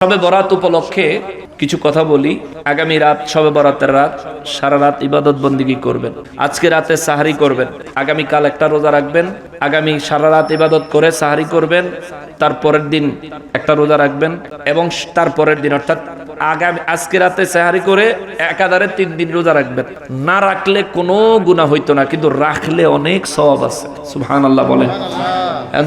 শবে বরাত উপলক্ষে কিছু কথা বলি। আগামী রাত শবে বরাতের রাত, সারা রাত ইবাদত বন্দিগি করবেন। আজকে রাতে সাহারি করবেন, আগামীকাল একটা রোজা রাখবেন, আগামী সারা রাত ইবাদত করে সাহারি করবেন, তারপরের দিন একটা রোজা রাখবেন এবং তারপরের দিন অর্থাৎ আজকে রাতে সাহারি করে একাধারে 3 দিন রোজা রাখবেন। না রাখলে কোনো গুনাহ হইতো না, কিন্তু রাখলে অনেক সওয়াব আছে। সুবহানাল্লাহ বলেন।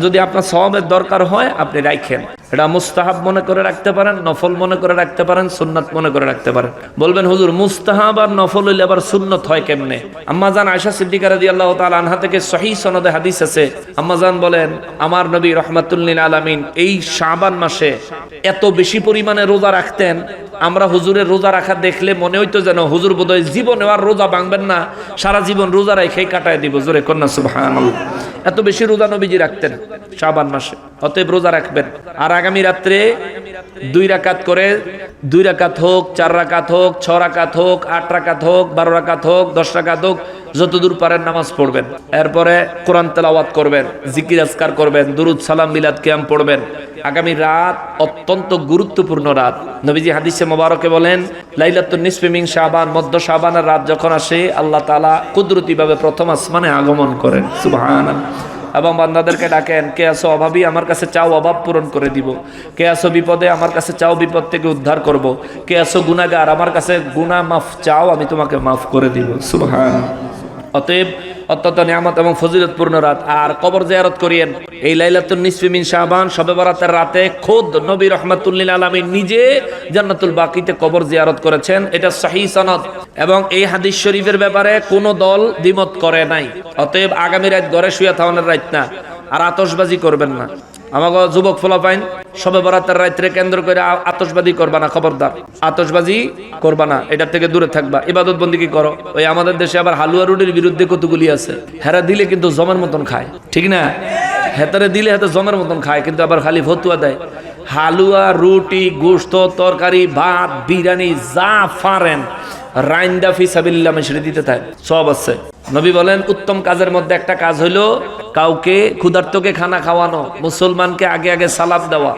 যদি আপনার সওয়াবের দরকার হয় আপনি রাখেন। এটা মুস্তাহাব মনে করে রাখতে পারেন, নফল মনে করে রাখতে পারেন, সুন্নাত মনে করে রাখতে পারেন। বলবেন হুজুর মুস্তাহাব আর নফল হইলে আবার সুন্নাত হয় কেমনে? আম্মা জান আয়েশা সিদ্দিকা রাদিয়াল্লাহু তাআলা আনহা থেকে সহিহ সনদে হাদিস আছে। আম্মা জান বলেন, আমার নবী রাহমাতুল লিল আলামিন এই শাবান মাসে এত বেশি পরিমাণে রোজা রাখতেন, আমরা হুজুরের রোজা রাখা দেখলে মনে হইতো যেন হুজুর বোধহয় জীবনে আর রোজা ভাঙবেন না, সারা জীবন রোজা রেখেই কাটায় দিব। জোরে কন্যা সুবহানাল্লাহ। এত বেশি রোজা নবীজি রাখতেন শাবান মাসে। অতএব রোজা রাখবেন। আর আগামী রাত্রে 2 রাকাত করে, 2 রাকাত হোক, 4 রাকাত হোক, 6 রাকাত হোক, 8 রাকাত হোক, 12 রাকাত হোক, 10 রাকাত হোক, যতদূর পারেন নামাজ পড়বেন। এরপরে কোরআন তেলাওয়াত করবেন, জিকির আজকার করবেন, দুরুদ সালাম মিলাদ কিয়াম পড়বেন। আগামী রাত অত্যন্ত গুরুত্বপূর্ণ রাত। নবীজি হাদিসে মোবারকে বলেন, লাইলাতুন নিসফি মিন শাবান, মধ্য শাবানের রাত যখন আসে আল্লাহ তাআলা কুদরতিভাবে প্রথম আসমানে আগমন করেন। সুবহানাল্লাহ। এবং বান্দাদেরকে ডাকেন, কে আছো অভাবী, আমার কাছে চাও অভাব পূরণ করে দিব। কে আছো বিপদে, আমার কাছে চাও বিপদ থেকে উদ্ধার করব। কে আছো গুনাহগার, আমার কাছে গুনাহ মাফ চাও, আমি তোমাকে মাফ করে দিব। সুবহানাল্লাহ। অতএব অত্যন্ত নিয়ামত এবং ফজিলতপূর্ণ রাত। আর কবর জিয়ারত করিয়েন। এই লাইলাতুন নিসফি মিন শাবান শবে বরাতের রাতে খোদ নবী রাহমাতুল লিল আলামিন নিজে জান্নাতুল বাকিতে কবর জিয়ারত করেছেন। এটা সহিহ সনদ এবং এই হাদিস শরীফের ব্যাপারে কোনো দল দ্বিমত করে নাই। অতএব আগামী রাত ঘরে শুয়ে থাকানোর রাত না। আর আতশবাজি করবেন না। আমাকে যুবক ফলাফাইন শবে বরাতের রাত্রে কেন্দ্র করে আতশবাজি করবা না, খবরদার। আতশবাজি করবা না, এটার থেকে দূরে থাকবা। ইবাদত বন্দেগী করো। ওই আমাদের দেশে আবার হালুয়া রুটির বিরুদ্ধে কতগুলি আছে। হেরা দিলে কিন্তু জমের মতন খায়, ঠিক না? হেতারে দিলে হেতে জমের মতন খায়, কিন্তু আবার খালি ফতুয়া দেয়। হালুয়া, রুটি, গোশত, তরকারি, ভাত, বিরিয়ানি যা পারেন রাইন্দা ফিসাবিল্লাহ মেশরে দিতে থাকে, সব আছে। নবী বলেন, উত্তম কাজের মধ্যে একটা কাজ হইলো কাউকে ক্ষুধার্তকে খানা খাওয়ানো, মুসলমানকে আগে আগে সালাম দেওয়া,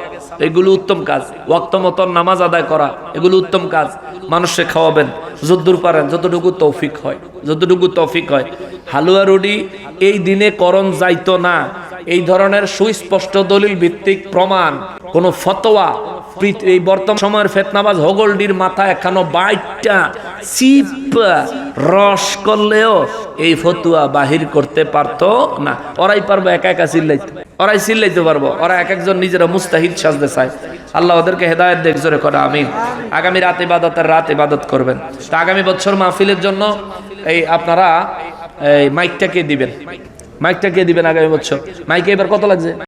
এগুলো উত্তম কাজ। ওয়াক্ত মতন নামাজ আদায় করা, এগুলো উত্তম কাজ। মানুষকে খাওয়াবেন যতদূর পারেন, যতটুকু তৌফিক হয়, যতটুকু তৌফিক হয়। হালুয়া রুটি এই দিনে করণ যাইতো না, এই ধরনের সুস্পষ্ট দলিল ভিত্তিক প্রমাণ কোন ফতোয়া এই বর্তমান সময়ের ফেতনাবাজ হগলডির মাথা এখানো 22টা চিপ রস করলেও এই ফতুয়া বাহির করতে পারতো না। ওরাই পারবো একা একা চিল্লাইতে, ওরাই চিল্লাইতে পারবো। ওরা এক একজন নিজেরা মুস্তাহিদ সাজতে চায়। আল্লাহ ওদেরকে হেদায়েত দেখ, জোরে করে আমিন। আগামী রাত ইবাদতের রাত ইবাদত করবেন। তা আগামী বছর মাহফিলের জন্য এই আপনারা এই মাইকটা কে দিবেন? মাইকটা কে দিবেন আগামী বছর? মাইকে এবার কত লাগছে?